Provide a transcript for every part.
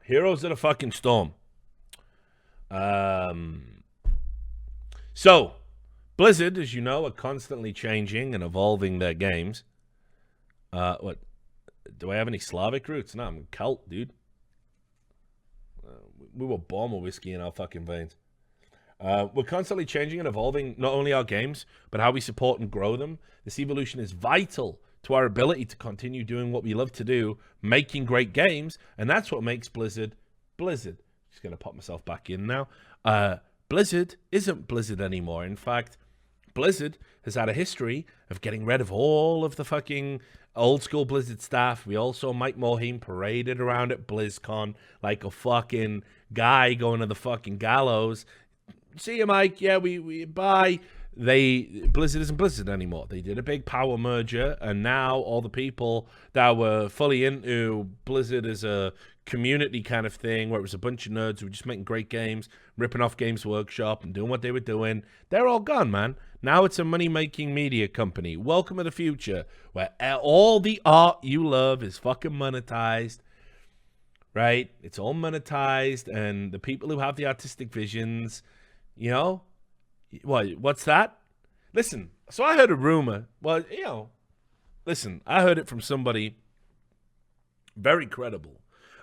Heroes of the fucking Storm. So, Blizzard, as you know, are constantly changing and evolving their games. What? Do I have any Slavic roots? No, I'm Celt, dude. We were born with whiskey in our fucking veins. We're constantly changing and evolving not only our games, but how we support and grow them. This evolution is vital to our ability to continue doing what we love to do, making great games, and that's what makes Blizzard Blizzard. Just gonna pop myself back in now. Blizzard isn't Blizzard anymore. In fact, Blizzard has had a history of getting rid of all of the fucking old school Blizzard staff. We all saw Mike Morhaime paraded around at BlizzCon like a fucking guy going to the fucking gallows. See you, Mike. Yeah, we bye. Blizzard isn't Blizzard anymore. They did a big power merger, and now all the people that were fully into Blizzard as a community kind of thing, where it was a bunch of nerds who were just making great games, ripping off Games Workshop and doing what they were doing, they're all gone, man. Now it's a money-making media company. Welcome to the future, where all the art you love is fucking monetized, right? It's all monetized, and the people who have the artistic visions, you know, what's that? Listen, so I heard a rumor. Well, listen, I heard it from somebody very credible.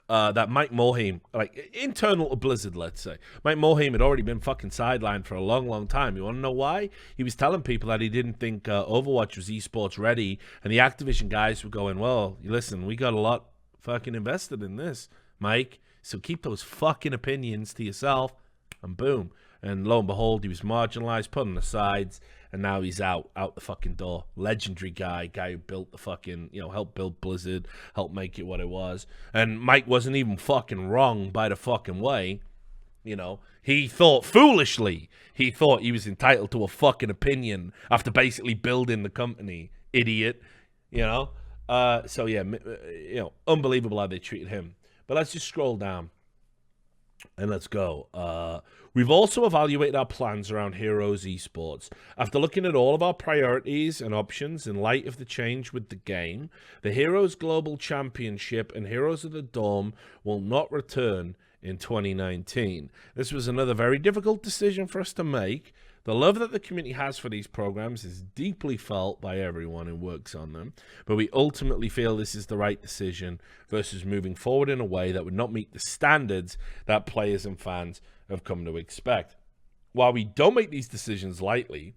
That Mike Morhaime, like internal to Blizzard, let's say, Mike Morhaime had already been fucking sidelined for a long, long time. You want to know why? He was telling people that he didn't think Overwatch was esports ready, and the Activision guys were going, well, listen, we got a lot fucking invested in this, Mike, so keep those fucking opinions to yourself, and boom. And lo and behold, he was marginalized, put on the sides, and now he's out the fucking door. Legendary guy who built the fucking, helped build Blizzard, helped make it what it was. And Mike wasn't even fucking wrong by the fucking way. He thought foolishly, he thought he was entitled to a fucking opinion after basically building the company. Idiot, So yeah, unbelievable how they treated him. But let's just scroll down. And let's go. We've also evaluated our plans around Heroes Esports. After looking at all of our priorities and options in light of the change with the game, the Heroes Global Championship and Heroes of the Dome will not return in 2019. This was another very difficult decision for us to make. The love that the community has for these programs is deeply felt by everyone who works on them, but we ultimately feel this is the right decision versus moving forward in a way that would not meet the standards that players and fans have come to expect. While we don't make these decisions lightly,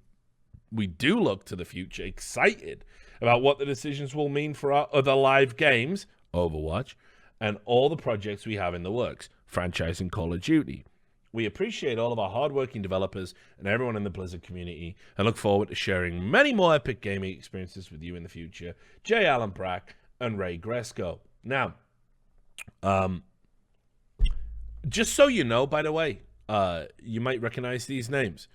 we do look to the future excited about what the decisions will mean for our other live games, Overwatch, and all the projects we have in the works, franchising Call of Duty. We appreciate all of our hardworking developers and everyone in the Blizzard community and look forward to sharing many more epic gaming experiences with you in the future. J. Allen Brack and Ray Gresco. Now, just so you know, by the way, you might recognize these names.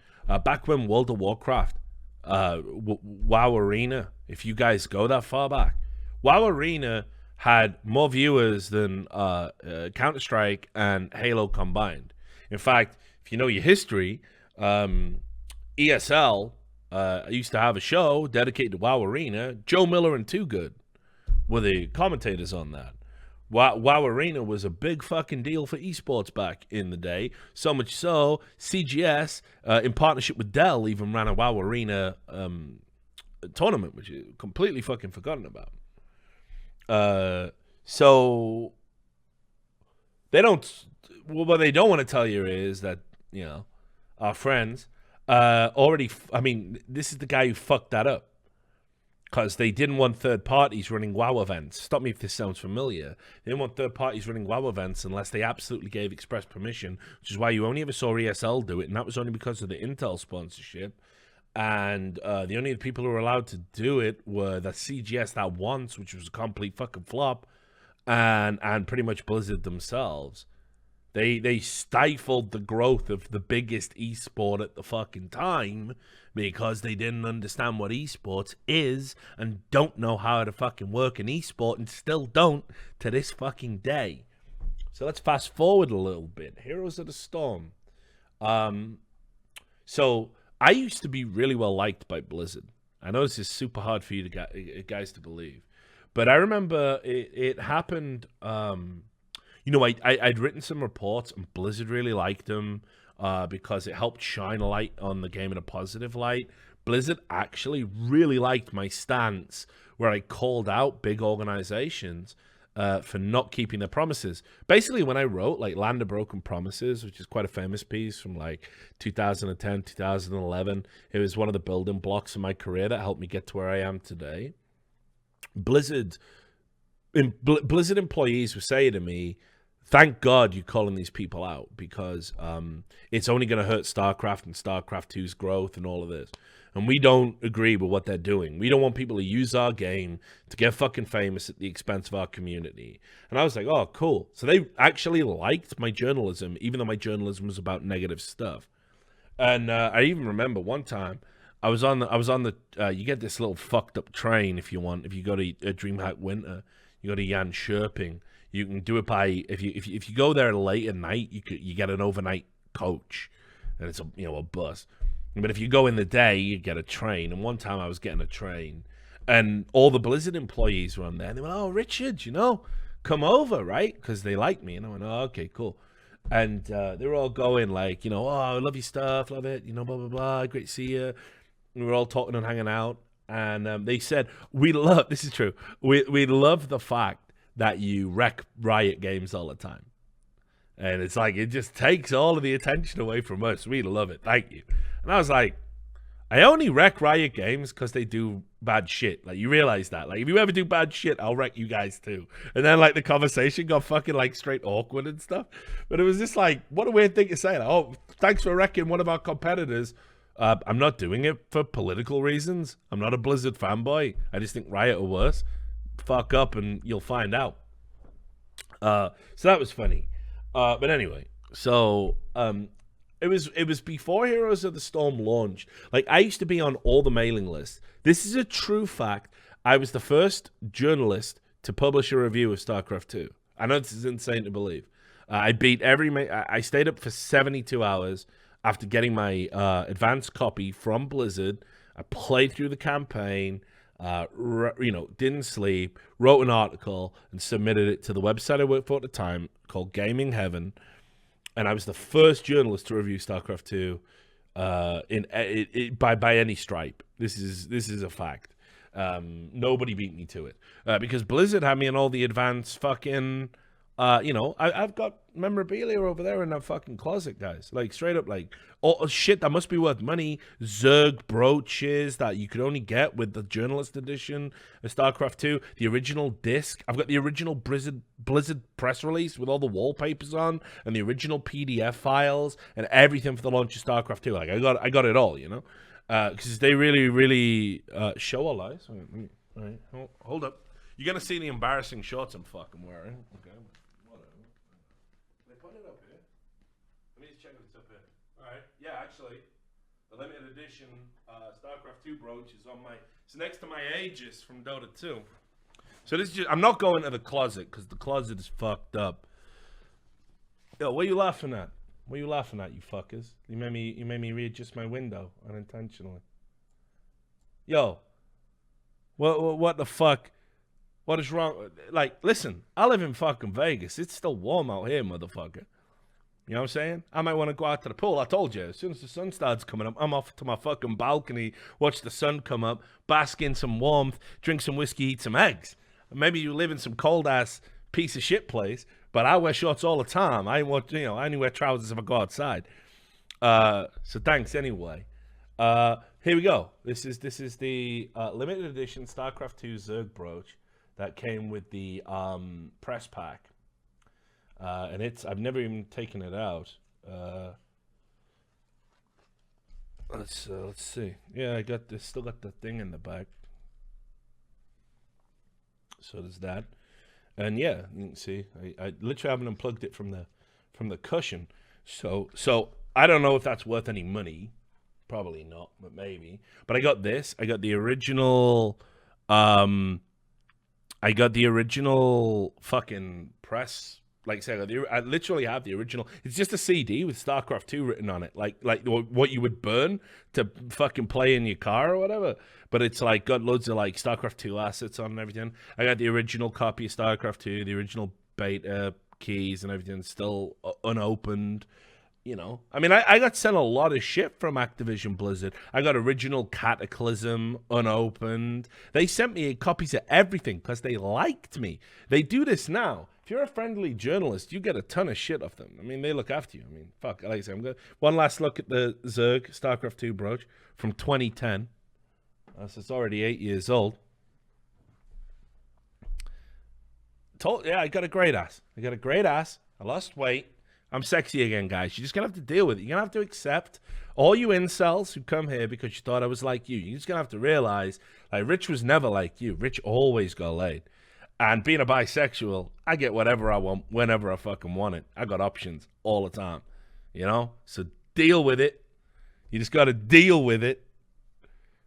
Back when World of Warcraft, WoW Arena, if you guys go that far back, WoW Arena had more viewers than Counter-Strike and Halo combined. In fact, if you know your history, ESL used to have a show dedicated to WoW Arena. Joe Miller and Too Good were the commentators on that. WoW Arena was a big fucking deal for esports back in the day. So much so, CGS, in partnership with Dell, even ran a WoW Arena tournament, which is completely fucking forgotten about. So they don't... Well, what they don't want to tell you is that, our friends this is the guy who fucked that up. Because they didn't want third parties running WoW events. Stop me if this sounds familiar. They didn't want third parties running WoW events unless they absolutely gave express permission, which is why you only ever saw ESL do it, and that was only because of the Intel sponsorship. And the only people who were allowed to do it were the CGS that once, which was a complete fucking flop, and pretty much Blizzard themselves. They stifled the growth of the biggest esport at the fucking time because they didn't understand what esports is and don't know how to fucking work an esport and still don't to this fucking day. So let's fast forward a little bit. Heroes of the Storm. So I used to be really well liked by Blizzard. I know this is super hard for you guys to believe. But I remember it happened. I'd written some reports, and Blizzard really liked them because it helped shine a light on the game in a positive light. Blizzard actually really liked my stance where I called out big organizations for not keeping their promises. Basically, when I wrote like Land of Broken Promises, which is quite a famous piece from like 2010, 2011, it was one of the building blocks of my career that helped me get to where I am today. Blizzard employees were saying to me, thank God you're calling these people out, because it's only going to hurt StarCraft and StarCraft 2's growth and all of this. And we don't agree with what they're doing. We don't want people to use our game to get fucking famous at the expense of our community. And I was like, oh, cool. So they actually liked my journalism, even though my journalism was about negative stuff. And I even remember one time I was on the you get this little fucked up train if you go to DreamHack Winter, you go to Jan Sherping. You can do it by if you go there late at night, you get an overnight coach, and it's a bus. But if you go in the day, you get a train. And one time I was getting a train, and all the Blizzard employees were on there. And they went, "Oh, Richard, come over, right?" Because they like me. And I went, "Oh, okay, cool." And they were all going like, "Oh, I love your stuff, love it, blah blah blah, great to see you." And we were all talking and hanging out, and they said, this is true. We love the fact that you wreck Riot games all the time. And it's like, it just takes all of the attention away from us. We love it. Thank you. And I was like, I only wreck Riot games because they do bad shit. Like, you realize that. Like, if you ever do bad shit, I'll wreck you guys too. And then, like, the conversation got fucking, like, straight awkward and stuff. But it was just like, what a weird thing to say. Like, oh, thanks for wrecking one of our competitors. I'm not doing it for political reasons. I'm not a Blizzard fanboy. I just think Riot are worse. Fuck up and you'll find out. So that was funny. But anyway, so it was before Heroes of the Storm launched. Like, I used to be on all the mailing lists. This is a true fact. I was the first journalist to publish a review of StarCraft 2. I know this is insane to believe. I beat I stayed up for 72 hours after getting my advanced copy from Blizzard. I played through the campaign. Didn't sleep, wrote an article, and submitted it to the website I worked for at the time called Gaming Heaven. And I was the first journalist to review StarCraft 2 by any stripe. This is a fact. Nobody beat me to it because Blizzard had me in all the advanced fucking. I've got memorabilia over there in that fucking closet, guys. Like, straight up, like, all shit that must be worth money. Zerg brooches that you could only get with the journalist edition of StarCraft 2. The original disc. I've got the original Blizzard press release with all the wallpapers on, and the original PDF files, and everything for the launch of StarCraft 2. Like, I got it all, because they really, really show our lives. All right, hold up. You're gonna see the embarrassing shorts I'm fucking wearing. Okay. Yeah, actually, the limited edition StarCraft 2 brooch is it's next to my Aegis from Dota 2. So this is I'm not going to the closet because the closet is fucked up. Yo, what are you laughing at? What are you laughing at, you fuckers? You made me readjust my window unintentionally. Yo, what the fuck? What is wrong? Like, listen, I live in fucking Vegas. It's still warm out here, motherfucker. You know what I'm saying? I might want to go out to the pool. I told you, as soon as the sun starts coming up, I'm off to my fucking balcony, watch the sun come up, bask in some warmth, drink some whiskey, eat some eggs. Maybe you live in some cold-ass piece of shit place, but I wear shorts all the time. I only wear trousers if I go outside. So thanks anyway. Here we go. This is the limited edition StarCraft 2 Zerg brooch that came with the press pack. And I've never even taken it out. Let's see. Yeah, still got the thing in the back. So there's that. And yeah, you can see, I literally haven't unplugged it from the cushion. So I don't know if that's worth any money. Probably not, but maybe. But I got this. I got the original fucking press like I said, I literally have the original. It's just a CD with StarCraft 2 written on it, like what you would burn to fucking play in your car or whatever. But it's like got loads of like StarCraft 2 assets on and everything. I got the original copy of StarCraft 2, the original beta keys and everything still unopened. You know, I mean, I got sent a lot of shit from Activision Blizzard. I got original Cataclysm unopened. They sent me copies of everything because they liked me. They do this now. If you're a friendly journalist, you get a ton of shit off them. I mean, they look after you. I mean, fuck, like I say, I'm good. One last look at the Zerg StarCraft 2 brooch from 2010. So it's already 8 years old. Yeah, I got a great ass. I lost weight. I'm sexy again, guys. You're just going to have to deal with it. You're going to have to accept all you incels who come here because you thought I was like you. You're just going to have to realize, like, Rich was never like you. Rich always got laid. And being a bisexual, I get whatever I want, whenever I fucking want it. I got options all the time, you know? So deal with it. You just got to deal with it,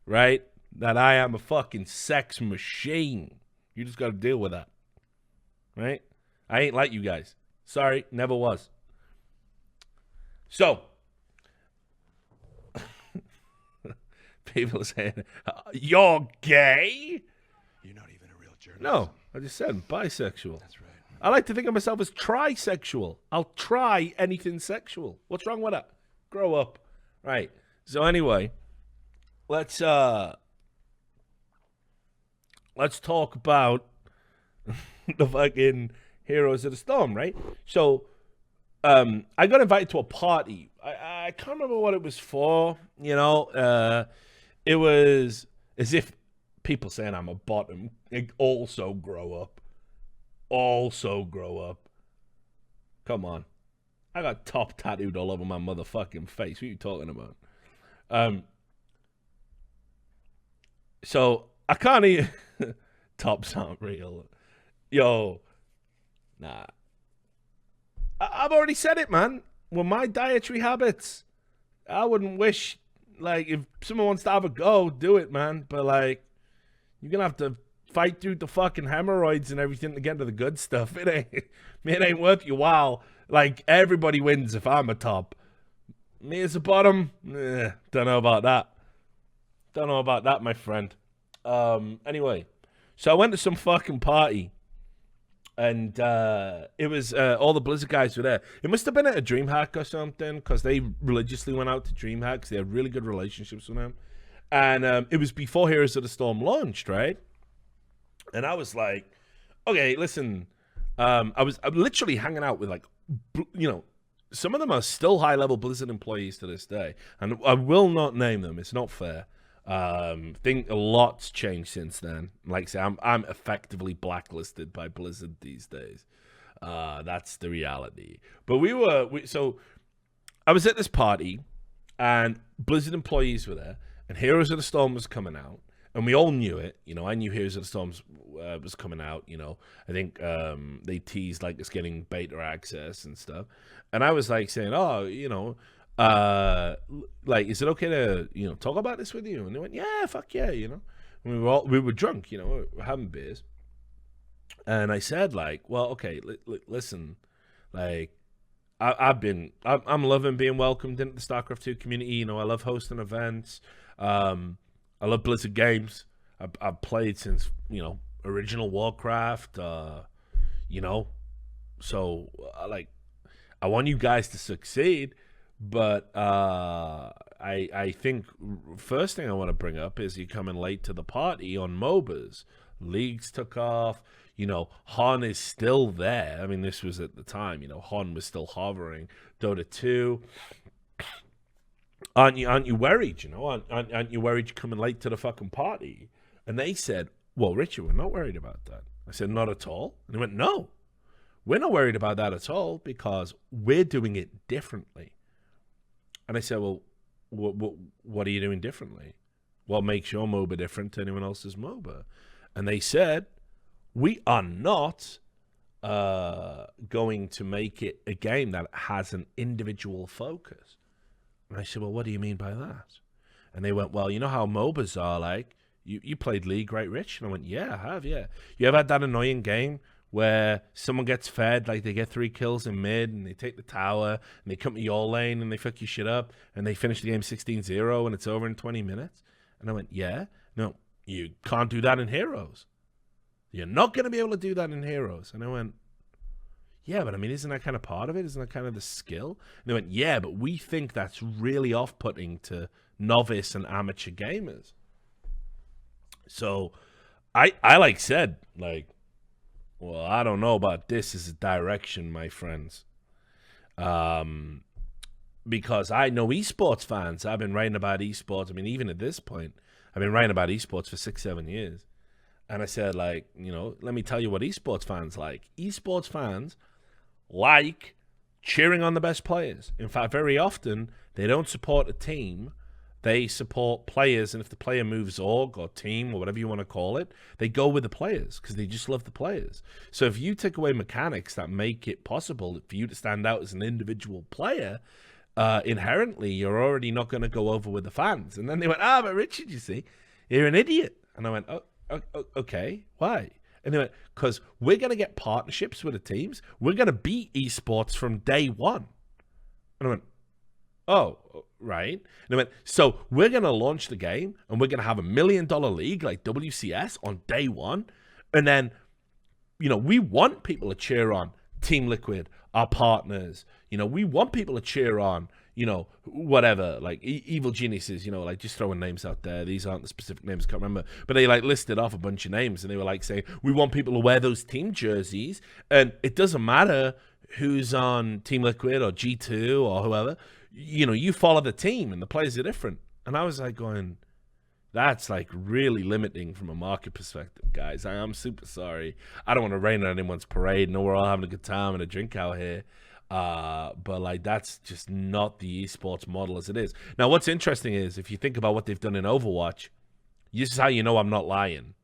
right? That I am a fucking sex machine. You just got to deal with that, right? I ain't like you guys. Sorry, never was. So, people are saying, you're gay? You're not even a real journalist. No, I just said I'm bisexual. That's right. I like to think of myself as trisexual. I'll try anything sexual. What's wrong with that? Grow up. Right. So anyway, let's talk about the fucking Heroes of the Storm, right? So, I got invited to a party. I can't remember what it was for. You know, it was as if people saying I'm a bottom. Also grow up. Come on. I got top tattooed all over my motherfucking face. What are you talking about? So I can't even. Tops aren't real. Yo, nah. I've already said it, man. With my dietary habits, I wouldn't wish, like, if someone wants to have a go, do it, man. But, like, you're going to have to fight through the fucking hemorrhoids and everything to get to the good stuff. It ain't worth your while. Like, everybody wins if I'm a top. Me as a bottom, don't know about that. Don't know about that, my friend. Anyway, so I went to some fucking party. And it was all the Blizzard guys were there. It must have been at a DreamHack or something because they religiously went out to DreamHack because they had really good relationships with them. And it was before Heroes of the Storm launched, right? And I was like, okay, listen. I'm literally hanging out with, like, you know, some of them are still high-level Blizzard employees to this day. And I will not name them. It's not fair. Think a lot's changed since then. Like I say, I'm effectively blacklisted by Blizzard these days. That's the reality. But so I was at this party and Blizzard employees were there and Heroes of the Storm was coming out and we all knew it. You know, I knew Heroes of the Storm was coming out, you know. I think they teased like it's getting beta access and stuff. And I was like saying, oh, you know, like, is it okay to, you know, talk about this with you? And they went, yeah, fuck yeah, you know. And we were drunk, you know, we were having beers. And I said, like, well, okay, listen, like, I'm loving being welcomed into the StarCraft 2 community. You know, I love hosting events. I love Blizzard games. I've played since, you know, original Warcraft, you know, so like, I want you guys to succeed. But I think first thing I want to bring up is you're coming late to the party on MOBAs. Leagues took off. You know, Han is still there. I mean, this was at the time. You know, Han was still hovering. Dota 2. Aren't you worried? You know, aren't you worried you're coming late to the fucking party? And they said, well, Richard, we're not worried about that. I said, not at all. And they went, no, we're not worried about that at all because we're doing it differently. And I said, well, what are you doing differently? What makes your MOBA different to anyone else's MOBA? And they said, we are not going to make it a game that has an individual focus. And I said, well, what do you mean by that? And they went, well, you know how MOBAs are like? You played League, right, Rich? And I went, yeah, I have, yeah. You ever had that annoying game where someone gets fed, like they get 3 kills in mid and they take the tower and they come to your lane and they fuck your shit up and they finish the game 16-0 and it's over in 20 minutes? And I went, yeah. No, you can't do that in Heroes. You're not going to be able to do that in Heroes. And I went, yeah, but I mean, isn't that kind of part of it? Isn't that kind of the skill? And they went, yeah, but we think that's really off-putting to novice and amateur gamers. So I like said, like, well, I don't know about this as a direction, my friends. Because I know esports fans. I've been writing about esports. I mean, even at this point, I've been writing about esports for 6-7 years. And I said, like, you know, let me tell you what esports fans like. Esports fans like cheering on the best players. In fact, very often, they don't support a team. They support players, and if the player moves org or team or whatever you want to call it, they go with the players because they just love the players. So if you take away mechanics that make it possible for you to stand out as an individual player, inherently, you're already not going to go over with the fans. And then they went, but Richard, you see, you're an idiot. And I went, okay, why? And they went, because we're going to get partnerships with the teams. We're going to beat esports from day one. And I went, oh, right. And I went, so we're going to launch the game and we're going to have $1 million league like WCS on day one. And then, you know, we want people to cheer on Team Liquid, our partners. You know, we want people to cheer on, you know, whatever, like Evil Geniuses, you know, like just throwing names out there. These aren't the specific names, I can't remember. But they like listed off a bunch of names and they were like saying, we want people to wear those team jerseys. And it doesn't matter who's on Team Liquid or G2 or whoever. You know, you follow the team and the players are different. And I was like going, that's like really limiting from a market perspective, guys. I am super sorry. I don't want to rain on anyone's parade. No, we're all having a good time and a drink out here. But like, that's just not the esports model as it is. Now, what's interesting is if you think about what they've done in Overwatch, this is how you know I'm not lying.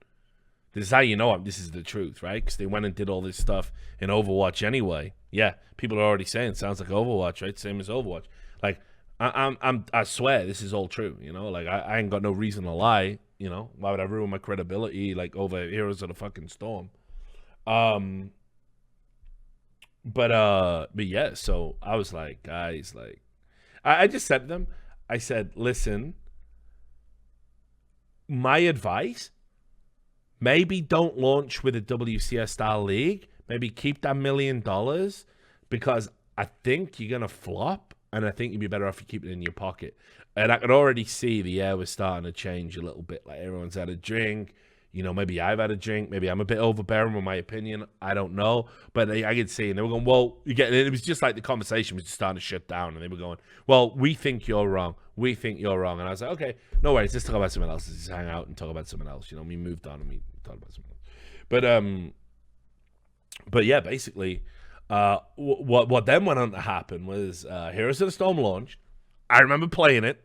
This is how you know this is the truth, right? Because they went and did all this stuff in Overwatch anyway. Yeah, people are already saying, sounds like Overwatch, right? Same as Overwatch. Like, I swear this is all true, you know? Like, I ain't got no reason to lie, you know? Why would I ruin my credibility, like, over Heroes of the fucking Storm? But yeah, so I was like, guys, like, I just said to them, I said, listen, my advice, maybe don't launch with a WCS style league. Maybe keep that $1 million because I think you're going to flop. And I think you'd be better off if you keep it in your pocket. And I could already see the air was starting to change a little bit. Like everyone's had a drink. You know, maybe I've had a drink. Maybe I'm a bit overbearing with my opinion. I don't know. But I could see. And they were going, well, it was just like the conversation was just starting to shut down. And they were going, well, we think you're wrong. We think you're wrong. And I was like, okay, no worries. Let's talk about something else. Let's just hang out and talk about something else. You know, we moved on and we talked about something else. But yeah, basically... what then went on to happen was Heroes of the Storm launched. I remember playing it,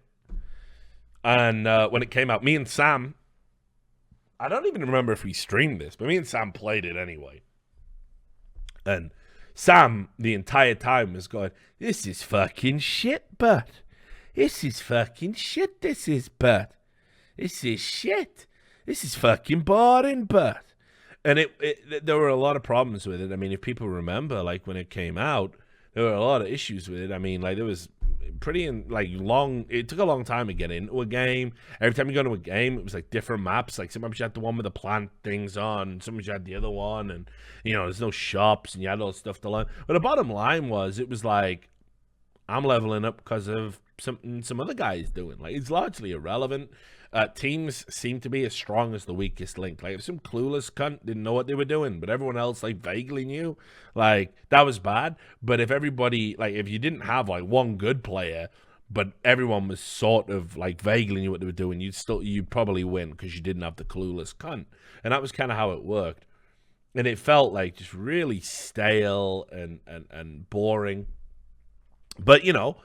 and when it came out, me and Sam, I don't even remember if we streamed this, but me and Sam played it anyway. And Sam, the entire time, was going, this is fucking shit, Bert. This is fucking shit, this is, Bert. This is shit. This is fucking boring, Bert. And there were a lot of problems with it. I mean, if people remember, like, when it came out, there were a lot of issues with it. I mean, like, there was pretty, like, long... It took a long time to get into a game. Every time you go into a game, it was, like, different maps. Like, sometimes you had the one with the plant things on, and sometimes you had the other one, and, you know, there's no shops, and you had all this stuff to learn. But the bottom line was, it was like, I'm leveling up because of something some other guy's doing. Like, it's largely irrelevant. Teams seem to be as strong as the weakest link. Like, if some clueless cunt didn't know what they were doing, but everyone else, like, vaguely knew, like, that was bad. But if everybody, like, if you didn't have, like, one good player, but everyone was sort of, like, vaguely knew what they were doing, you'd probably win because you didn't have the clueless cunt. And that was kind of how it worked. And it felt, like, just really stale and boring. But, you know,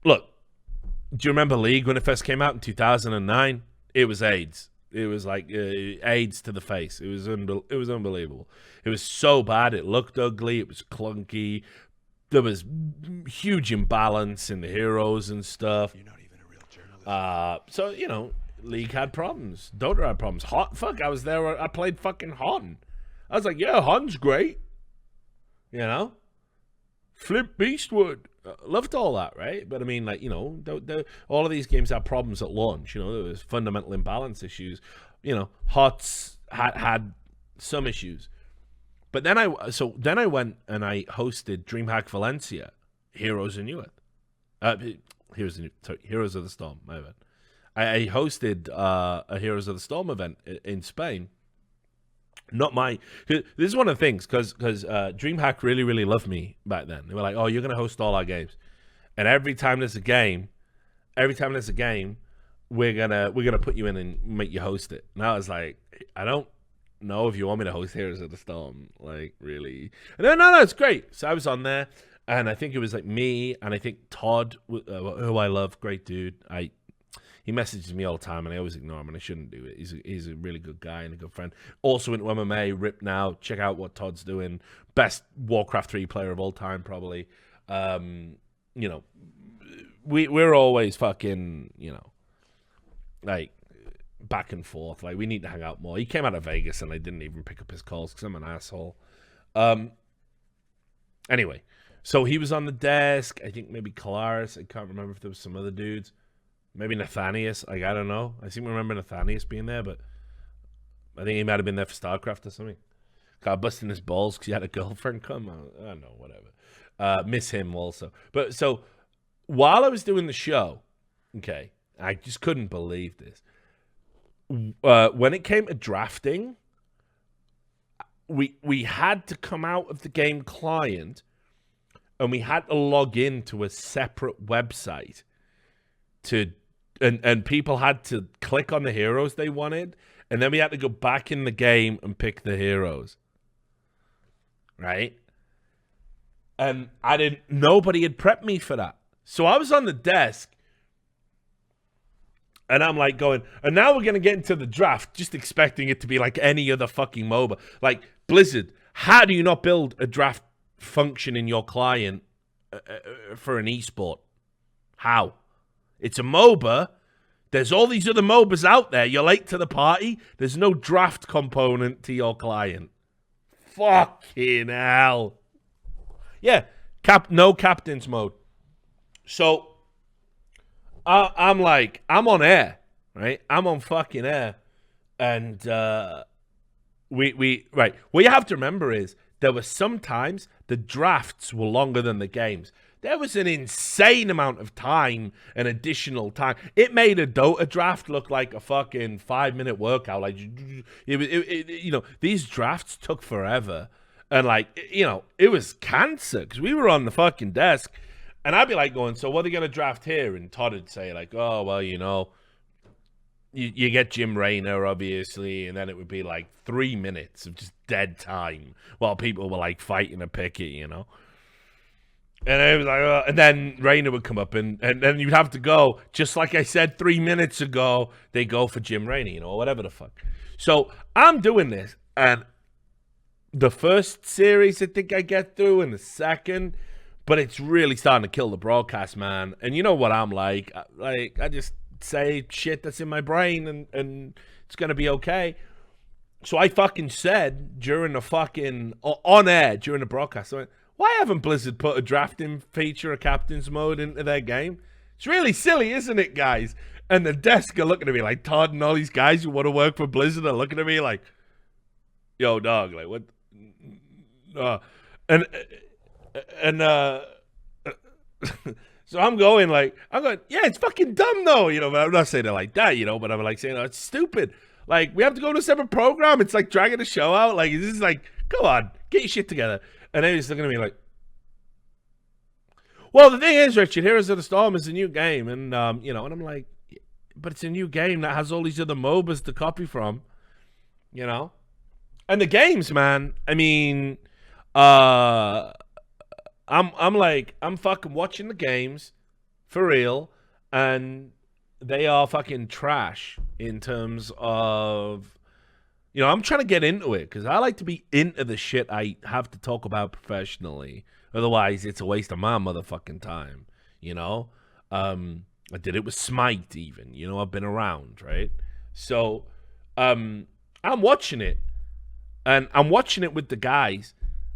look, do you remember League when it first came out in 2009? It was AIDS. It was like AIDS to the face. It was unbelievable. It was so bad. It looked ugly. It was clunky. There was huge imbalance in the heroes and stuff. You're not even a real journalist. So, you know, League had problems. Dota had problems. Fuck, I was there. I played fucking Horton. I was like, yeah, Han's great. You know? Flip Beastwood. Loved all that, right? But I mean, like, you know, all of these games had problems at launch. You know, there was fundamental imbalance issues. You know, HOTS had some issues. But then I went and I hosted DreamHack Valencia, Heroes of New Heroes of the Storm, my event. I hosted a Heroes of the Storm event in Spain. Not my. This is one of the things because DreamHack really, really loved me back then. They were like, "Oh, you're gonna host all our games," and every time there's a game, we're gonna put you in and make you host it. And I was like, I don't know if you want me to host Heroes of the Storm, like really. And then no, it's great. So I was on there, and I think it was like me, and I think Todd, who I love, great dude. He messages me all the time, and I always ignore him, and I shouldn't do it. He's a really good guy and a good friend. Also into MMA, ripped now. Check out what Todd's doing. Best Warcraft 3 player of all time, probably. You know, we're always fucking, you know, like back and forth. Like, we need to hang out more. He came out of Vegas, and I didn't even pick up his calls because I'm an asshole. Anyway, so he was on the desk. I think maybe Kalaris. I can't remember if there was some other dudes. Maybe Nathanius. Like, I don't know. I seem to remember Nathanius being there, but I think he might have been there for StarCraft or something. Got busting his balls because he had a girlfriend come. I don't know, whatever. Miss him also. But so while I was doing the show, okay, I just couldn't believe this. When it came to drafting, we had to come out of the game client and we had to log in to a separate website and people had to click on the heroes they wanted, and then we had to go back in the game and pick the heroes. Right? And nobody had prepped me for that. So I was on the desk, and I'm like going, and now we're going to get into the draft, just expecting it to be like any other fucking MOBA. Like, Blizzard, how do you not build a draft function in your client for an esport? How? It's a MOBA. There's all these other MOBAs out there. You're late to the party. There's no draft component to your client. Fucking hell. Yeah, no captain's mode. So I'm on air, right? I'm on fucking air, and we right. What you have to remember is there were sometimes the drafts were longer than the games. There was an insane amount of time and additional time. It made a Dota draft look like a fucking 5-minute workout. Like, you know, these drafts took forever. And, like, you know, it was cancer because we were on the fucking desk. And I'd be like going, so what are they going to draft here? And Todd would say, like, oh, well, you know, you get Jim Raynor, obviously. And then it would be like 3 minutes of just dead time while people were, like, fighting a picket, you know. And I was like, and then Raynor would come up, and then you'd have to go, just like I said 3 minutes ago, they go for Jim Raynor, you know, or whatever the fuck. So I'm doing this, and the first series I think I get through, and the second, but it's really starting to kill the broadcast, man. And you know what I'm like I just say shit that's in my brain, and it's going to be okay. So I fucking said during the fucking, on air, during the broadcast, I went, why haven't Blizzard put a drafting feature, a captain's mode into their game? It's really silly, isn't it, guys? And the desk are looking at me like, Todd and all these guys who want to work for Blizzard are looking at me like, yo, dog, like, what? So I'm going, yeah, it's fucking dumb, though, you know, but I'm not saying it like that, you know, but I'm like saying, oh, it's stupid. Like, we have to go to a separate program. It's like dragging the show out. Like, this is like, come on, get your shit together. And then he's looking at me like, well, the thing is, Richard, Heroes of the Storm is a new game. And, you know, and I'm like, but it's a new game that has all these other MOBAs to copy from, you know? And the games, man, I mean, I'm fucking watching the games for real. And they are fucking trash in terms of, you know, I'm trying to get into it because I like to be into the shit I have to talk about professionally. Otherwise, it's a waste of my motherfucking time, you know? I did it with Smite even, you know, I've been around, right? So, I'm watching it, And I'm watching it with the guys,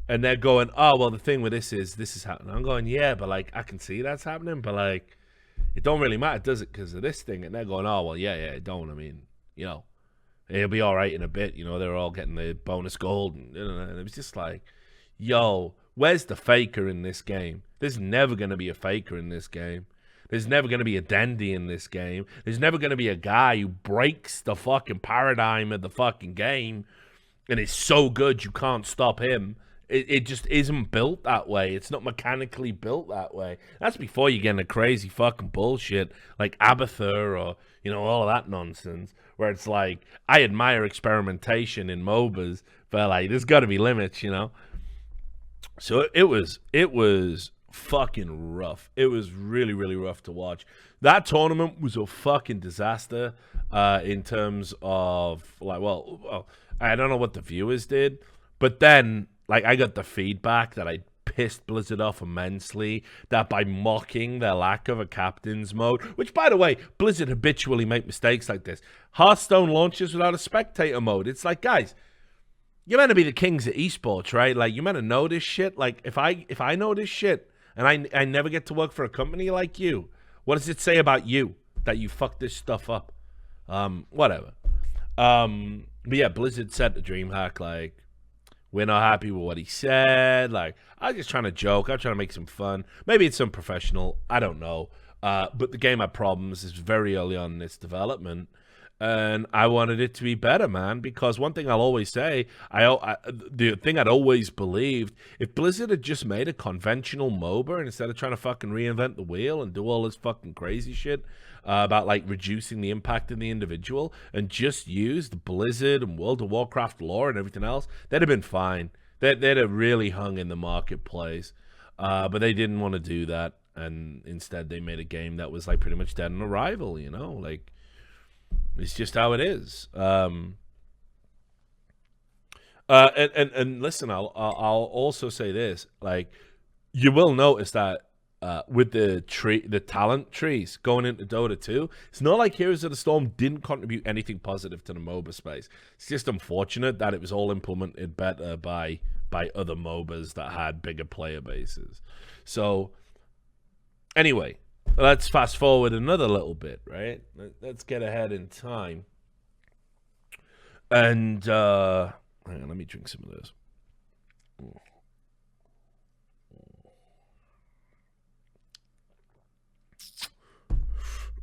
and they're going, "Oh, well, the thing with this is happening." I'm going, "Yeah, but like I can see that's happening, but like it don't really matter, does it? Because of this thing." And they're going, "Oh, well, yeah, it don't. I mean, you know, it'll be all right in a bit. You know, they're all getting the bonus gold, and it was just like, yo, where's the faker in this game? There's never gonna be a faker in this game. There's never going to be a dandy in this game. There's never going to be a guy who breaks the fucking paradigm of the fucking game and is so good you can't stop him. It just isn't built that way. It's not mechanically built that way. That's before you get into crazy fucking bullshit like Abathur or, you know, all of that nonsense where it's like, I admire experimentation in MOBAs, but like, there's got to be limits, you know? So it was fucking rough. It was really, really rough to watch. That tournament was a fucking disaster in terms of like, well, I don't know what the viewers did, but then like I got the feedback that I pissed Blizzard off immensely, that by mocking their lack of a captain's mode, which by the way, Blizzard habitually make mistakes like this. Hearthstone launches without a spectator mode. It's like, guys, you're meant to be the kings of esports, right? Like, you're meant to know this shit. Like, if I know this shit and I never get to work for a company like you, what does it say about you that you fucked this stuff up? Whatever. But yeah, Blizzard said to DreamHack, like, we're not happy with what he said. Like, I was just trying to joke. I'm trying to make some fun. Maybe it's unprofessional. I don't know. But the game had problems. It's very early on in its development. And I wanted it to be better, man, because one thing I'll always say, the thing I'd always believed, if Blizzard had just made a conventional MOBA and instead of trying to fucking reinvent the wheel and do all this fucking crazy shit about like reducing the impact in the individual and just used Blizzard and World of Warcraft lore and everything else, they'd have been fine. They'd have really hung in the marketplace, but they didn't want to do that, and instead they made a game that was like pretty much dead on arrival, you know, like. It's just how it is. And listen, I'll also say this: like, you will notice that with the talent trees going into Dota 2, it's not like Heroes of the Storm didn't contribute anything positive to the MOBA space. It's just unfortunate that it was all implemented better by other MOBAs that had bigger player bases. So, anyway. Let's fast forward another little bit, right? Let's get ahead in time. And, hang on, let me drink some of this.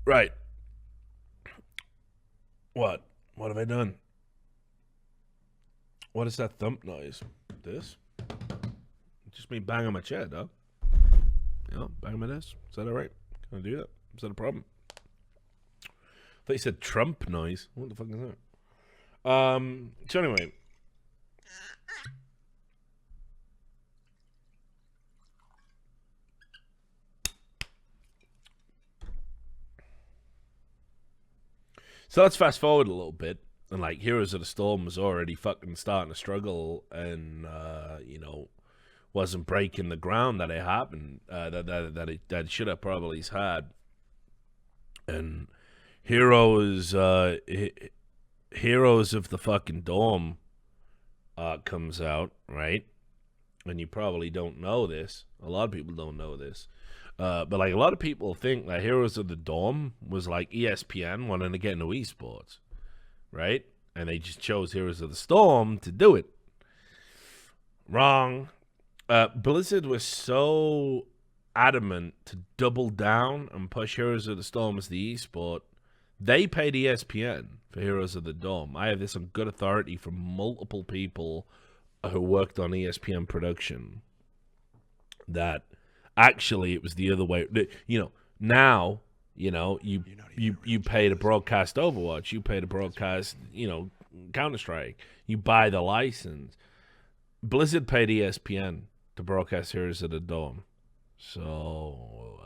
Right. What? What have I done? What is that thump noise? This? Just me banging my chair, dog. You know, banging my desk. Is that all right? Can I do that? Is that a problem? I thought you said Trump noise. What the fuck is that? So anyway. So let's fast forward a little bit. And like Heroes of the Storm was already fucking starting to struggle and you know, wasn't breaking the ground that it happened, that it should have probably had. And Heroes of the fucking Dorm comes out, right? And you probably don't know this. A lot of people don't know this. But like a lot of people think that Heroes of the Dorm was like ESPN wanting to get into esports, right? And they just chose Heroes of the Storm to do it. Wrong. Blizzard was so adamant to double down and push Heroes of the Storm as the esport. They paid ESPN for Heroes of the Dorm. I have this on good authority from multiple people who worked on ESPN production that actually it was the other way. You know, now, you know, you pay to broadcast Overwatch, you pay to broadcast, you know, Counter-Strike, you buy the license. Blizzard paid ESPN to broadcast Heroes of the Dorm. So,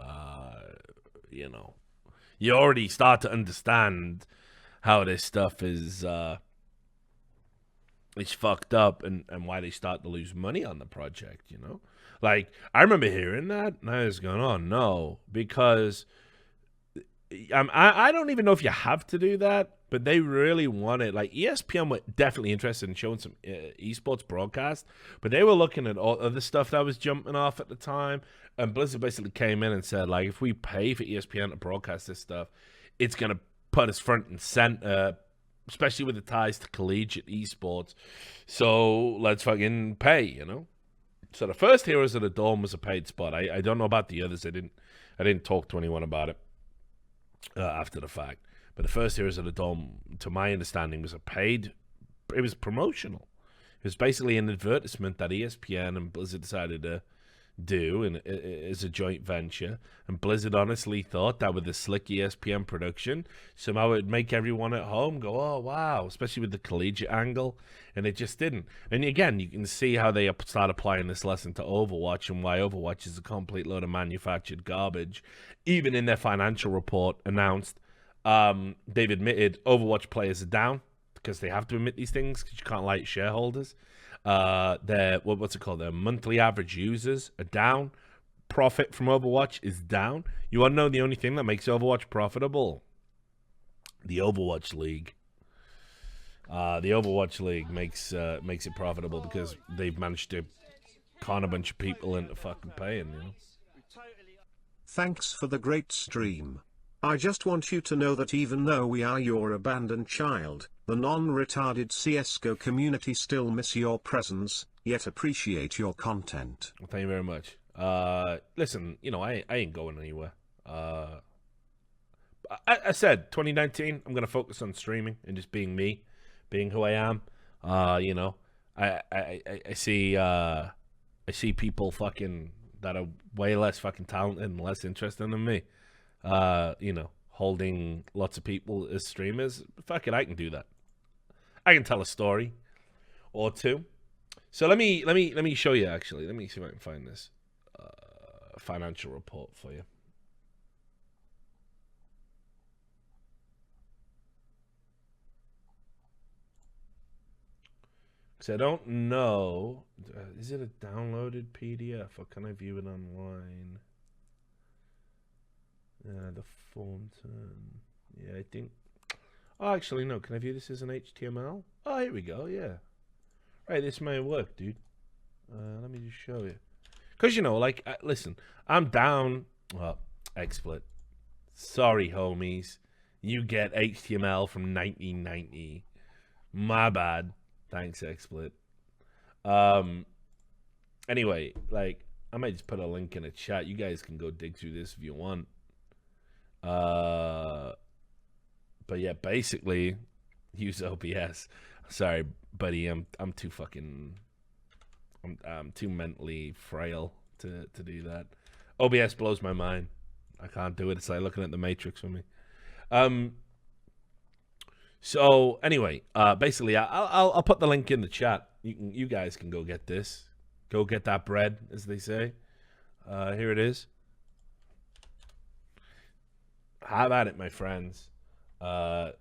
you know, you already start to understand how this stuff is fucked up and why they start to lose money on the project, you know? Like, I remember hearing that, and I was going, oh, no, because I don't even know if you have to do that, but they really want it. Like ESPN were definitely interested in showing some esports broadcast, but they were looking at all other stuff that was jumping off at the time. And Blizzard basically came in and said, like, if we pay for ESPN to broadcast this stuff, it's gonna put us front and center, especially with the ties to collegiate esports. So let's fucking pay, you know. So the first Heroes of the Dawn was a paid spot. I don't know about the others. I didn't talk to anyone about it after the fact. But the first Heroes of the Dawn, to my understanding, was a paid. It was promotional. It was basically an advertisement that ESPN and Blizzard decided to do as a joint venture. And Blizzard honestly thought that with the slick ESPN production, somehow it would make everyone at home go, oh, wow, especially with the collegiate angle. And it just didn't. And again, you can see how they start applying this lesson to Overwatch and why Overwatch is a complete load of manufactured garbage. Even in their financial report announced, they've admitted Overwatch players are down because they have to admit these things because you can't lie to shareholders. Their their monthly average users are down. Profit from Overwatch is down. You want to know the only thing that makes Overwatch profitable? The Overwatch League. The Overwatch League makes it profitable because they've managed to con a bunch of people into fucking paying, you know. Thanks for the great stream. I just want you to know that even though we are your abandoned child, the non-retarded CSGO community still miss your presence, yet appreciate your content. Well, thank you very much. Listen, you know, I ain't going anywhere. I said 2019, I'm gonna focus on streaming and just being me, being who I am. You know, I see people fucking that are way less fucking talented and less interesting than me. You know, holding lots of people as streamers. Fuck it, I can do that. I can tell a story or two. So let me show you actually. Let me see if I can find this financial report for you. Because I don't know. Is it a downloaded PDF or can I view it online? The font. Yeah, I think. Oh, actually, no. Can I view this as an HTML? Oh, here we go. Yeah. Right, this may work, dude. Let me just show you. Because, you know, like, listen, I'm down. Well, XSplit. Sorry, homies. You get HTML from 1990. My bad. Thanks, XSplit. Anyway, like, I might just put a link in the chat. You guys can go dig through this if you want. But yeah, basically, use OBS. Sorry, buddy. I'm too fucking. I'm too mentally frail to do that. OBS blows my mind. I can't do it. It's like looking at the Matrix for me. So anyway, basically, I'll put the link in the chat. You guys can go get this. Go get that bread, as they say. Here it is. Have at it, my friends. I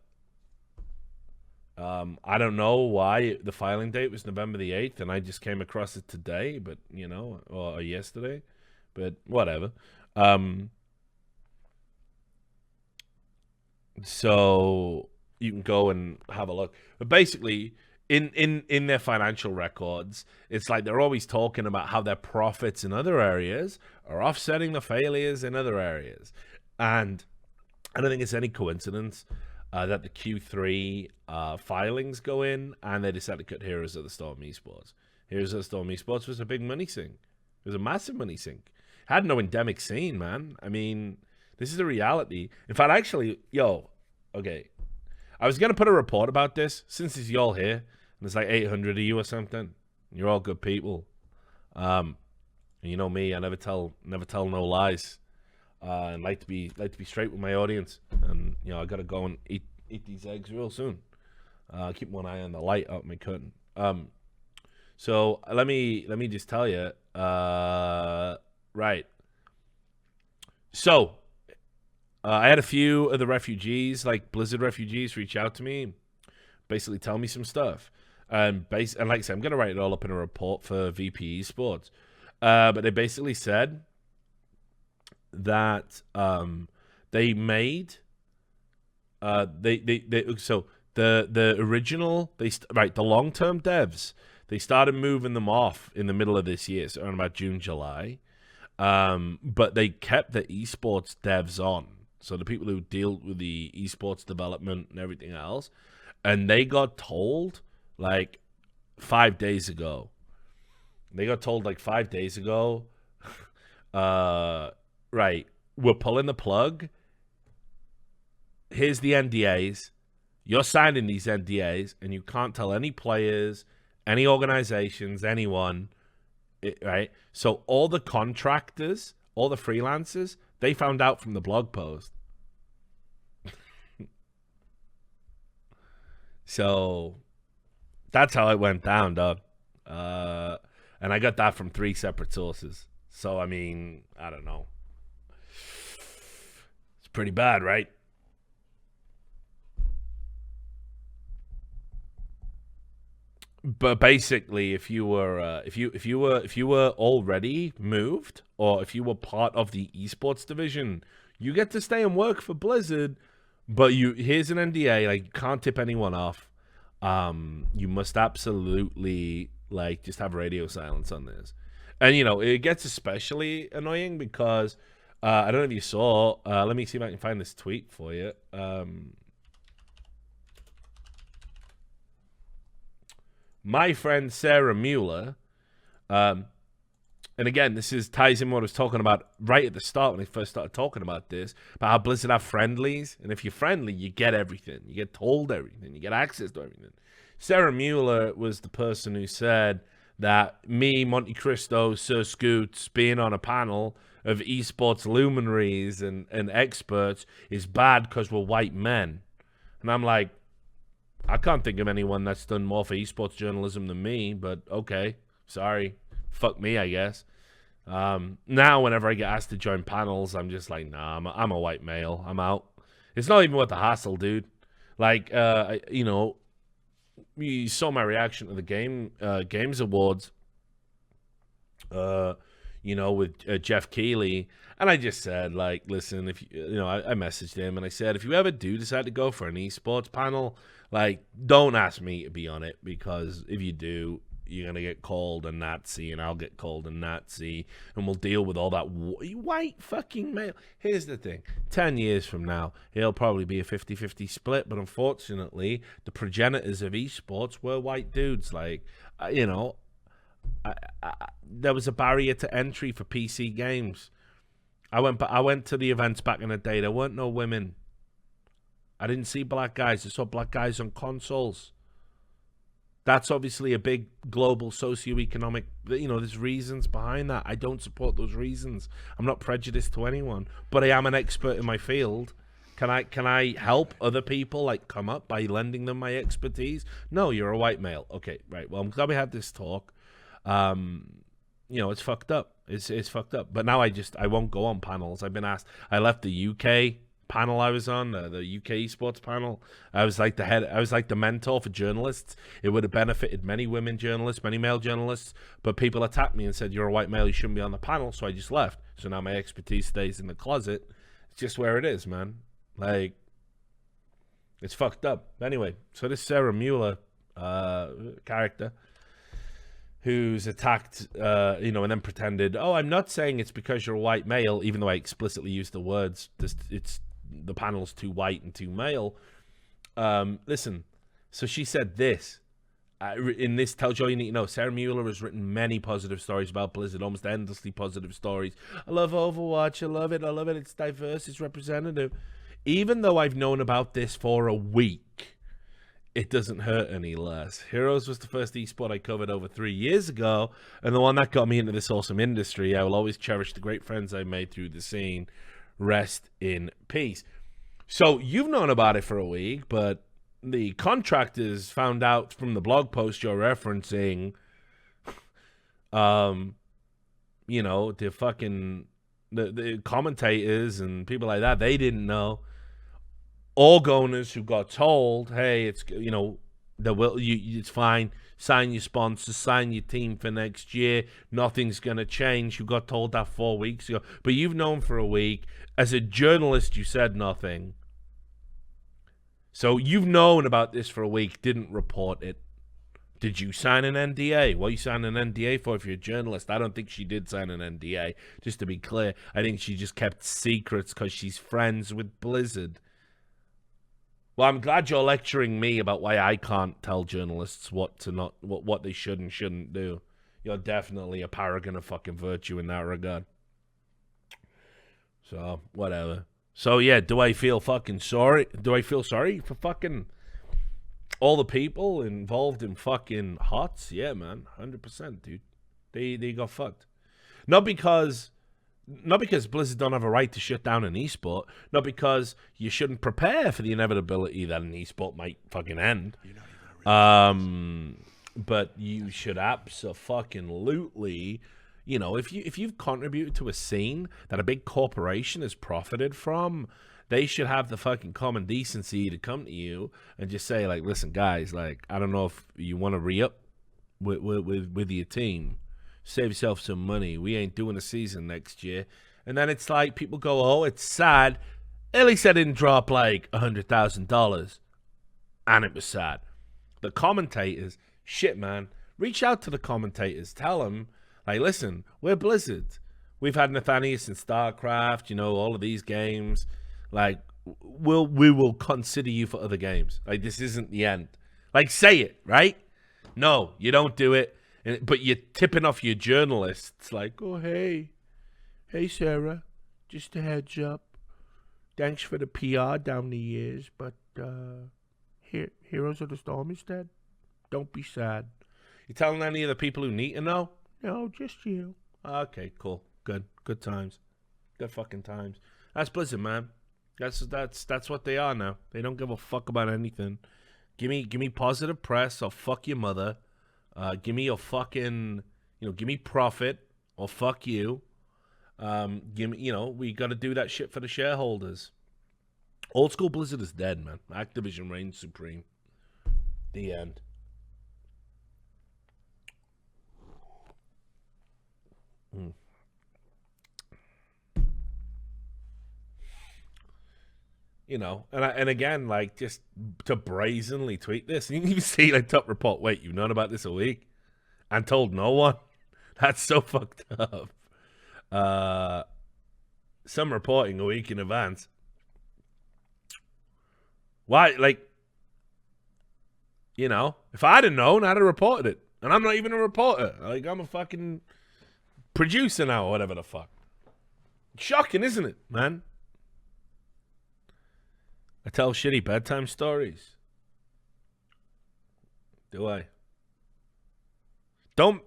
don't know why the filing date was November the 8th, and I just came across it today, but, you know, or yesterday, but whatever. So you can go and have a look. But basically, in their financial records, it's like they're always talking about how their profits in other areas are offsetting the failures in other areas. And I don't think it's any coincidence that the Q3 filings go in and they decide to cut Heroes of the Storm Esports. Heroes of the Storm Esports was a big money sink. It was a massive money sink. Had no endemic scene, man. I mean, this is a reality. In fact, actually, okay. I was going to put a report about this since it's y'all here. And there's like 800 of you or something. You're all good people. And you know me, I never tell no lies. And like to be straight with my audience, and you know I gotta go and eat these eggs real soon. Keep one eye on the light out my curtain. So let me just tell you, right. So I had a few of the refugees, like Blizzard refugees, reach out to me, basically tell me some stuff, and like I said, I'm gonna write it all up in a report for VP Esports. But they basically said that they made so the original the long-term devs, they started moving them off in the middle of this year, so around about June, July. But they kept the esports devs on, so the people who deal with the esports development and everything else, and they got told like 5 days ago. Right, we're pulling the plug. Here's the NDAs. You're signing these NDAs, and you can't tell any players, any organizations, anyone, right? So all the contractors, all the freelancers, they found out from the blog post. So that's how it went down, dog. And I got that from 3 separate sources. So, I mean, I don't know. It's pretty bad, right? But basically, if you were already moved, or if you were part of the esports division, you get to stay and work for Blizzard. But here's an NDA, like, you can't tip anyone off. You must absolutely like just have radio silence on this. And it gets especially annoying because I don't know if you saw. Let me see if I can find this tweet for you. My friend Sarah Mueller, and again, this ties in what I was talking about right at the start when I first started talking about this, about how Blizzard have friendlies, and if you're friendly, you get everything. You get told everything. You get access to everything. Sarah Mueller was the person who said that me, Monte Cristo, Sir Scoots, being on a panel of esports luminaries and experts is bad because we're white men. And I'm like, I can't think of anyone that's done more for esports journalism than me, but okay, sorry. Fuck me, I guess. Now, whenever I get asked to join panels, I'm just like, nah, I'm a white male. I'm out. It's not even worth the hassle, dude. Like, you saw my reaction to the Games Awards, with Jeff Keighley, and I just said, like, listen, if I messaged him and I said, if you ever do decide to go for an esports panel, like, don't ask me to be on it, because if you do, you're gonna get called a Nazi, and I'll get called a Nazi, and we'll deal with all that white fucking male. Here's the thing: 10 years from now, it'll probably be a 50-50 split. But unfortunately, the progenitors of esports were white dudes. Like, there was a barrier to entry for PC games. I went to the events back in the day. There weren't no women. I didn't see black guys. I saw black guys on consoles. That's obviously a big global socioeconomic, there's reasons behind that. I don't support those reasons. I'm not prejudiced to anyone, but I am an expert in my field. Can I help other people, like, come up by lending them my expertise? No, you're a white male. Okay, right. Well, I'm glad we had this talk. It's fucked up. It's fucked up. But now I won't go on panels. I've been asked. I left the UK panel I was on, the UK esports panel. I was like the mentor for journalists. It would have benefited many women journalists, many male journalists, but people attacked me and said, you're a white male, you shouldn't be on the panel, so I just left. So now my expertise stays in the closet. It's just where it is, man. Like, it's fucked up. Anyway, so this Sarah Mueller character who's attacked, and then pretended, oh, I'm not saying it's because you're a white male, even though I explicitly used the words, the panel's too white and too male. Listen, so she said this. In this tells you all you need to know. Sarah Mueller has written many positive stories about Blizzard, almost endlessly positive stories. I love Overwatch. I love it. It's diverse. It's representative. Even though I've known about this for a week, it doesn't hurt any less. Heroes was the first esport I covered over 3 years ago, and the one that got me into this awesome industry. I will always cherish the great friends I made through the scene. Rest in peace. So you've known about it for a week, but the contractors found out from the blog post you're referencing, the commentators and people like that, they didn't know. Org owners who got told, hey, it's it's fine, sign your sponsors, sign your team for next year. Nothing's going to change. You got told that 4 weeks ago. But you've known for a week. As a journalist, you said nothing. So you've known about this for a week, didn't report it. Did you sign an NDA? What are you signing an NDA for if you're a journalist? I don't think she did sign an NDA, just to be clear. I think she just kept secrets because she's friends with Blizzard. Well, I'm glad you're lecturing me about why I can't tell journalists what they should and shouldn't do. You're definitely a paragon of fucking virtue in that regard. So, whatever. So, yeah, do I feel fucking sorry? Do I feel sorry for fucking all the people involved in fucking HOTS? Yeah, man. 100%, dude. They got fucked. Not because Blizzard don't have a right to shut down an esport. Not because you shouldn't prepare for the inevitability that an esport might fucking end. But you should absolutely, you know, if you've contributed to a scene that a big corporation has profited from, they should have the fucking common decency to come to you and just say, like, listen, guys, like, I don't know if you want to re-up with your team. Save yourself some money. We ain't doing a season next year. And then it's like people go, oh, it's sad. At least I didn't drop like $100,000. And it was sad. The commentators, shit, man. Reach out to the commentators. Tell them, like, listen, we're Blizzard. We've had Nathanius and StarCraft, you know, all of these games. Like, we will consider you for other games. Like, this isn't the end. Like, say it, right? No, you don't do it. But you're tipping off your journalists like, oh, hey, Sarah, just a heads up. Thanks for the PR down the years, but Heroes of the Storm is dead. Don't be sad. You telling any of the people who need to know? No, just you. Okay, cool. Good times. Good fucking times. That's Blizzard, man. That's what they are now. They don't give a fuck about anything. Give me positive press or fuck your mother. Give me your fucking, give me profit or fuck you. Give me, we got to do that shit for the shareholders. Old school Blizzard is dead, man. Activision reigns supreme. The end. And again, like, just to brazenly tweet this, you can even see, like, top report, wait, you've known about this a week and told no one? That's so fucked up. Some reporting a week in advance. Why, like, if I'd have known, I'd have reported it. And I'm not even a reporter. Like, I'm a fucking producer now or whatever the fuck. Shocking, isn't it, man? I tell shitty bedtime stories. Do I?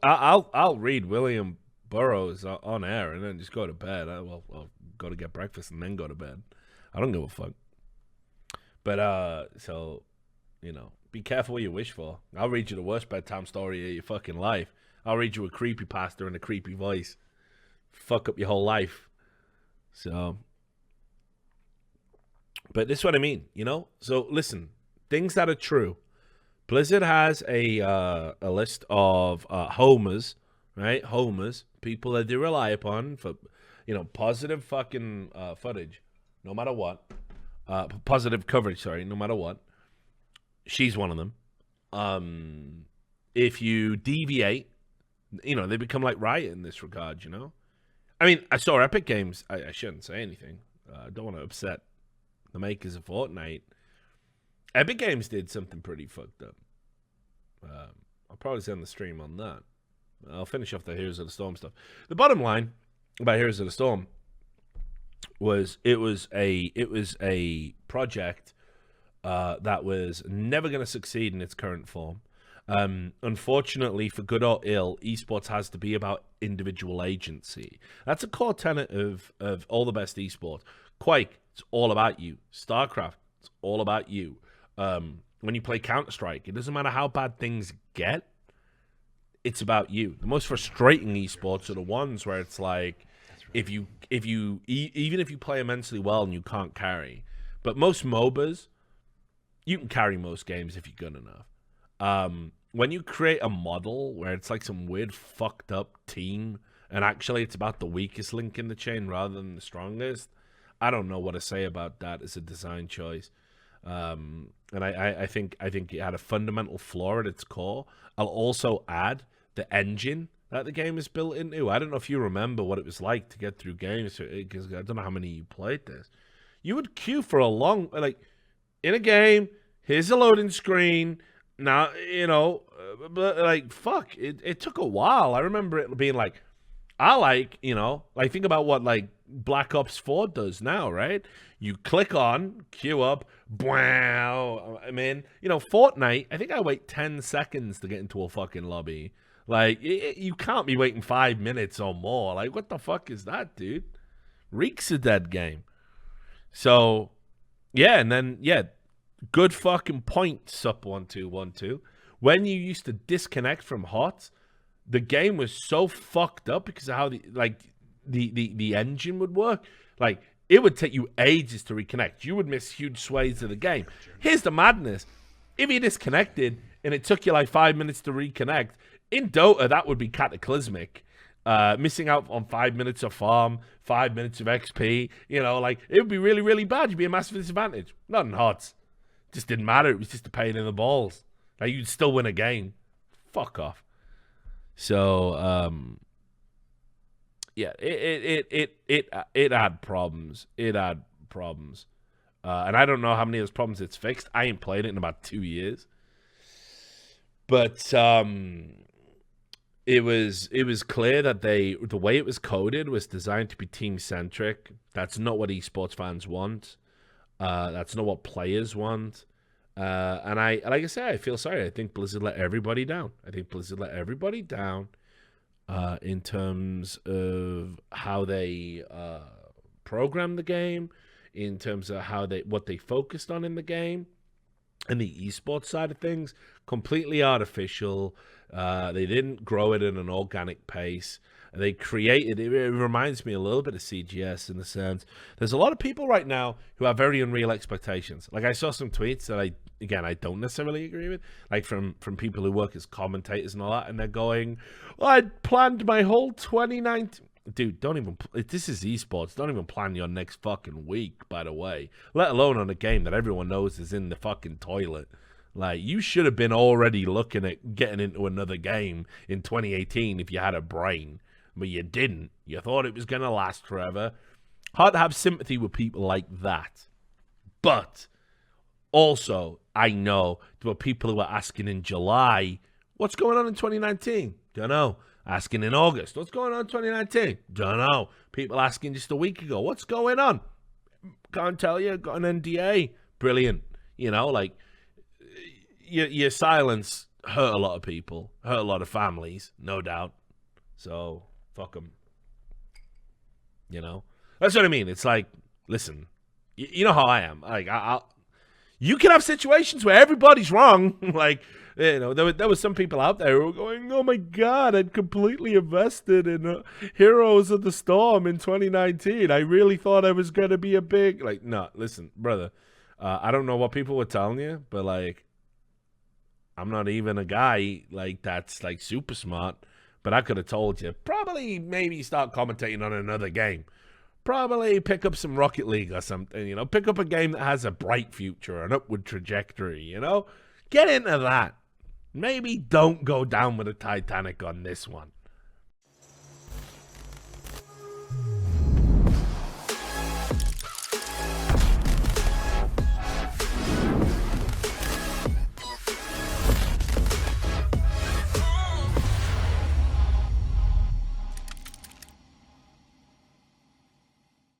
I'll read William Burroughs on air and then just go to bed. I'll go to get breakfast and then go to bed. I don't give a fuck. But so, be careful what you wish for. I'll read you the worst bedtime story of your fucking life. I'll read you a creepypasta in a creepy voice. Fuck up your whole life. So, but this is what I mean, So listen, things that are true. Blizzard has a list of homers, right? Homers, people that they rely upon for, positive fucking footage, no matter what. Positive coverage, sorry, no matter what. She's one of them. If you deviate, they become like Riot in this regard, I mean, I saw Epic Games. I shouldn't say anything. I don't want to upset the makers of Fortnite. Epic Games did something pretty fucked up. I'll probably send the stream on that. I'll finish off the Heroes of the Storm stuff. The bottom line about Heroes of the Storm was it was a project that was never going to succeed in its current form. Unfortunately, for good or ill, esports has to be about individual agency. That's a core tenet of all the best esports. Quake, it's all about you. StarCraft, it's all about you. When you play Counter-Strike, it doesn't matter how bad things get, it's about you. The most frustrating esports are the ones where it's like, even if you play immensely well and you can't carry, but most MOBAs, you can carry most games if you're good enough. when you create a model where it's like some weird fucked up team, and actually it's about the weakest link in the chain rather than the strongest, I don't know what to say about that as a design choice. And I think it had a fundamental flaw at its core. I'll also add the engine that the game is built into. I don't know if you remember what it was like to get through games, because I don't know how many you played this. You would queue for a long, like, in a game, here's a loading screen. Now, but like, fuck, it took a while. I remember it being like, think about what, like, Black Ops 4 does now, right? You click on, queue up, wow. I mean, Fortnite, I think I wait 10 seconds to get into a fucking lobby. Like, you can't be waiting 5 minutes or more. Like, what the fuck is that, dude? Reeks a dead game. So, yeah, and then, yeah, good fucking point, Sup1212. When you used to disconnect from HOTS, the game was so fucked up because of how the engine would work. Like, it would take you ages to reconnect. You would miss huge swathes of the game. Here's the madness. If you disconnected and it took you like 5 minutes to reconnect, in Dota, that would be cataclysmic. Missing out on 5 minutes of farm, 5 minutes of XP, like, it would be really, really bad. You'd be a massive disadvantage. Not in HOTS. Just didn't matter. It was just a pain in the balls. Like, you'd still win a game. Fuck off. So, yeah, it had problems. It had problems. And I don't know how many of those problems it's fixed. I ain't played it in about 2 years. But it was clear that the way it was coded was designed to be team-centric. That's not what esports fans want. That's not what players want. And like I say, I feel sorry. I think Blizzard let everybody down. In terms of how they program the game, in terms of what they focused on in the game, and the esports side of things, completely artificial. They didn't grow it at an organic pace. They created it. It reminds me a little bit of CGS in the sense there's a lot of people right now who have very unreal expectations. Like, I saw some tweets that I don't necessarily agree with, like from people who work as commentators and all that, and they're going, well, I planned my whole 2019. Dude, this is esports. Don't even plan your next fucking week, by the way, let alone on a game that everyone knows is in the fucking toilet. Like, you should have been already looking at getting into another game in 2018 if you had a brain, but you didn't. You thought it was going to last forever. Hard to have sympathy with people like that. But also, I know there were people who were asking in July, what's going on in 2019? Don't know. Asking in August, what's going on in 2019? Don't know. People asking just a week ago, what's going on? Can't tell you. Got an NDA. Brilliant. Like, your silence hurt a lot of people, hurt a lot of families, no doubt. So, fuck them. That's what I mean. It's like, listen, you know how I am. Like, you can have situations where everybody's wrong. Like, there were some people out there who were going, oh my God, I'd completely invested in Heroes of the Storm in 2019. I really thought I was going to be a big, like, no, listen, brother, I don't know what people were telling you, but, like, I'm not even a guy, like, that's, like, super smart, but I could have told you, probably maybe start commentating on another game. Probably pick up some Rocket League or something, pick up a game that has a bright future, an upward trajectory, Get into that. Maybe don't go down with the Titanic on this one.